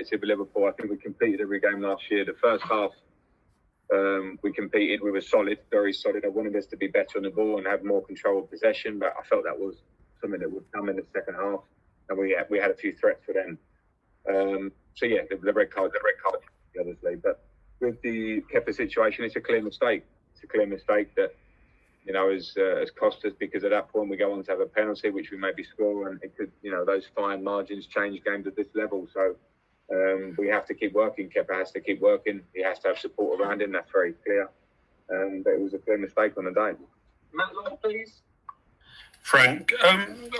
competitive with Liverpool. I think we competed every game last year. The first half, we competed. We were solid, very solid. I wanted us to be better on the ball and have more control of possession, but I felt that was something that would come in the second half, and we had a few threats for them. So yeah, the red card, obviously. But with the Kepa situation, it's a clear mistake. It's a clear mistake that has cost us, because at that point we go on to have a penalty, which we maybe score, and it could, those fine margins change games at this level. So we have to keep working. Kepa has to keep working. He has to have support around him. That's very clear. But it was a clear mistake on the day. Matt Law, please. Frank,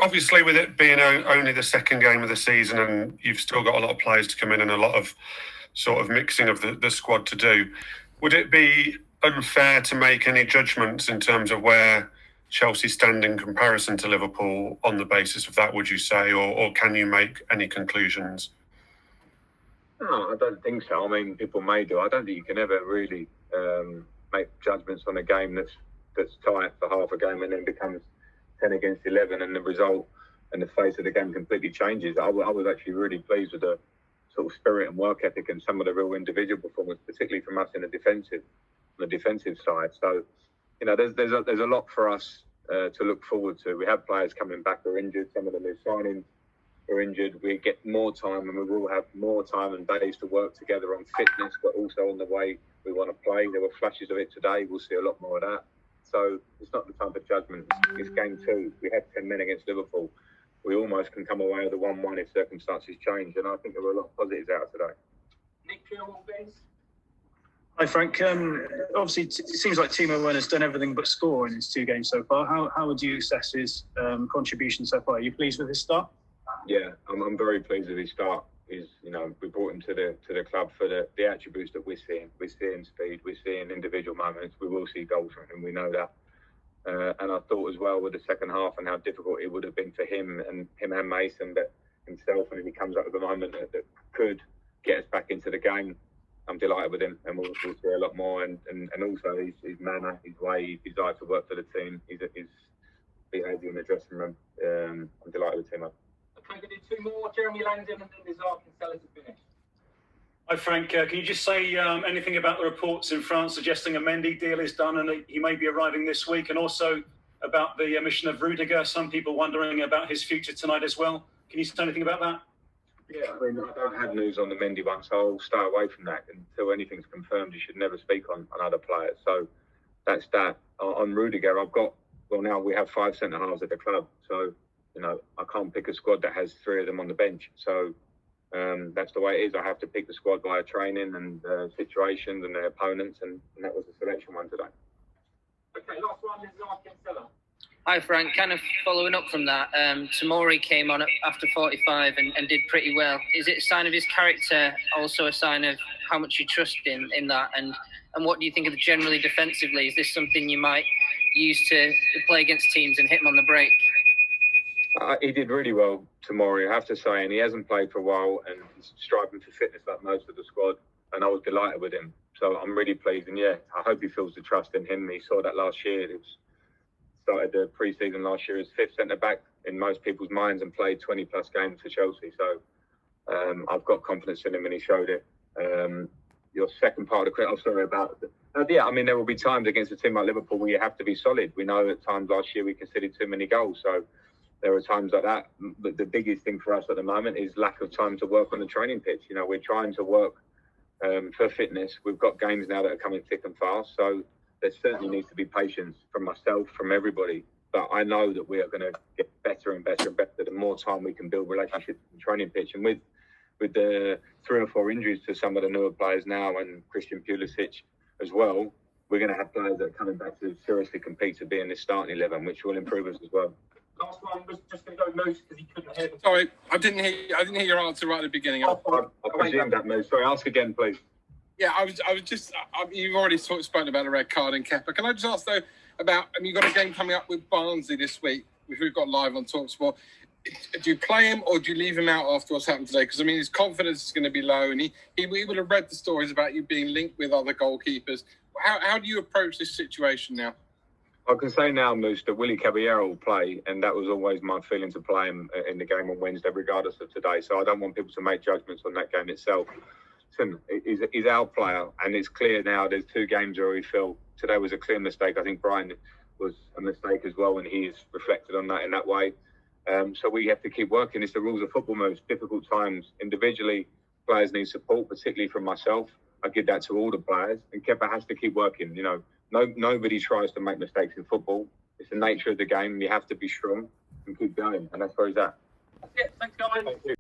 obviously with it being only the second game of the season, and you've still got a lot of players to come in and a lot of sort of mixing of the squad to do, would it be unfair to make any judgments in terms of where Chelsea stand in comparison to Liverpool on the basis of that, would you say, or can you make any conclusions? No, I don't think so. I mean, people may do. I don't think you can ever really make judgments on a game that's tight for half a game and then becomes 10 against 11, and the result and the face of the game completely changes. I was actually really pleased with the sort of spirit and work ethic and some of the real individual performance, particularly from us in the defensive side. So, there's a lot for us to look forward to. We have players coming back who are injured. Some of the new signings are injured. We get more time, and we will have more time and days to work together on fitness, but also on the way we want to play. There were flashes of it today. We'll see a lot more of that. So it's not the time for judgment. It's game 2. We had 10 men against Liverpool. We almost can come away with a 1-1 if circumstances change. And I think there were a lot of positives out today. Nick Peel, please. Hi, Frank. Obviously, it seems like Timo Werner's done everything but score in his 2 games so far. How would you assess his contribution so far? Are you pleased with his start? Yeah, I'm very pleased with his start. We brought him to the club for the attributes that we're seeing. We're seeing speed, we're seeing individual moments. We will see goals from him, we know that. And I thought as well with the second half and how difficult it would have been for him and Mason, but himself, and if he comes up with a moment that could get us back into the game, I'm delighted with him, and we'll see a lot more. And also his manner, his way, his desire to work for the team, his behaviour in the dressing room. I'm delighted with Timo. Okay, we'll do 2 more. Jeremy Langdon and then Nizar Kinsella to finish. Hi, Frank. Can you just say anything about the reports in France suggesting a Mendy deal is done and that he may be arriving this week, and also about the omission of Rudiger? Some people wondering about his future tonight as well. Can you say anything about that? Yeah, I mean, I don't have news on the Mendy one, so I'll stay away from that until anything's confirmed. You should never speak on other players. So that's that. On Rudiger, now we have 5 centre-halves at the club. So, I can't pick a squad that has 3 of them on the bench. So that's the way it is. I have to pick the squad via training and situations and their opponents, and that was the selection one today. Okay, last one is Nizar Kinsella. Hi, Frank. Kind of following up from that, Tomori came on after 45 and did pretty well. Is it a sign of his character, also a sign of how much you trust in that? And what do you think of generally defensively? Is this something you might use to play against teams and hit them on the break? He did really well, Tomori, I have to say, and he hasn't played for a while, and he's striving for fitness like most of the squad, and I was delighted with him. So I'm really pleased, and yeah, I hope he feels the trust in him. He saw that last year. It started the pre-season last year as 5th centre-back in most people's minds and played 20-plus games for Chelsea. So I've got confidence in him, and he showed it. Your second part of the question, sorry about yeah, I mean, there will be times against a team like Liverpool where you have to be solid. We know at times last year we conceded too many goals, so there are times like that. But the biggest thing for us at the moment is lack of time to work on the training pitch. We're trying to work for fitness. We've got games now that are coming thick and fast, so there certainly needs to be patience from myself, from everybody. But I know that we are going to get better and better and better the more time we can build relationships in the training pitch. And with the 3 or 4 injuries to some of the newer players now, and Christian Pulisic as well, we're going to have players that are coming back to seriously compete to be in this starting 11, which will improve us as well. Last one was just going to go Moose because he couldn't hear. Sorry, I didn't hear your answer right at the beginning. I presumed that, Moose. Sorry, ask again, please. Yeah, I was just. You've already spoken about a red card in Kepa. Can I just ask though about? You've got a game coming up with Barnsley this week, which we've got live on TalkSport. Do you play him or do you leave him out after what's happened today? Because I mean, his confidence is going to be low, and he would have read the stories about you being linked with other goalkeepers. How do you approach this situation now? I can say now, Moose, that Willie Caballero will play, and that was always my feeling to play him in the game on Wednesday, regardless of today. So I don't want people to make judgments on that game itself. Listen, he's our player, and it's clear now there's 2 games where we feel today was a clear mistake. I think Brian was a mistake as well, and he's reflected on that in that way. So we have to keep working. It's the rules of football, Moose. Difficult times. Individually, players need support, particularly from myself. I give that to all the players, and Kepa has to keep working. You know, nobody tries to make mistakes in football. It's the nature of the game. You have to be strong and keep going, and that's where he's at. That's it. Thanks, guys. Thank you.